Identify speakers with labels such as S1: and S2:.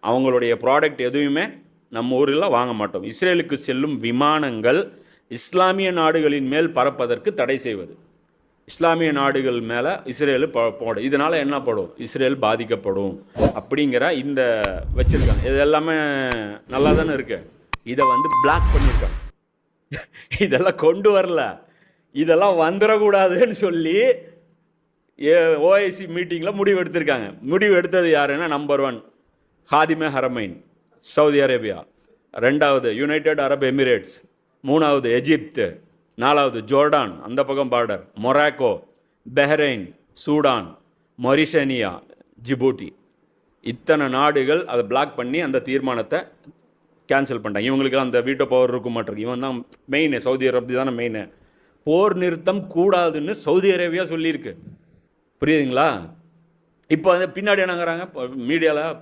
S1: அவங்களுடைய ப்ராடக்ட் எதுவுமே நம்ம ஊரில் வாங்க மாட்டோம். இஸ்ரேலுக்கு செல்லும் விமானங்கள் இஸ்லாமிய நாடுகளின் மேல் பறப்பதற்கு தடை செய்வது. இஸ்லாமிய நாடுகள் மேலே இஸ்ரேலு போடும். இதனால் என்ன படும்? இஸ்ரேல் பாதிக்கப்படும் அப்படிங்கிற இந்த வச்சுருக்காங்க. இது எல்லாமே நல்லா தானே இருக்கு. இதை வந்து பிளாக் பண்ணியிருக்காங்க. இதெல்லாம் கொண்டு வரல, இதெல்லாம் வந்துடக்கூடாதுன்னு சொல்லி ஓஐசி மீட்டிங்கில் முடிவு எடுத்திருக்காங்க. முடிவு எடுத்தது யாருன்னா, நம்பர் 1 ஹாதிமே ஹரமைன் சவுதி அரேபியா, 2வது யுனைடெட் அரப் எமிரேட்ஸ், 3வது எஜிப்து, 4வது ஜோர்டான் அந்த பக்கம் border, Morocco, Bahrain, Sudan, Mauritania, Djibouti. இத்தனை நாடுகள் அதை பிளாக் பண்ணி அந்த தீர்மானத்தை கேன்சல் பண்ணிட்டாங்க. இவங்களுக்கு அந்த வீட்டோ பவர் இருக்க மாட்டிருக்கு. இவன் தான் மெயின். சவுதி அரேபியா தானே மெயின். போர் நிறுத்தம் கூடாதுன்னு சவுதி அரேபியா சொல்லியிருக்கு. புரியுதுங்களா? இப்போ பின்னாடி என்னங்கிறாங்க மீடியாவில்,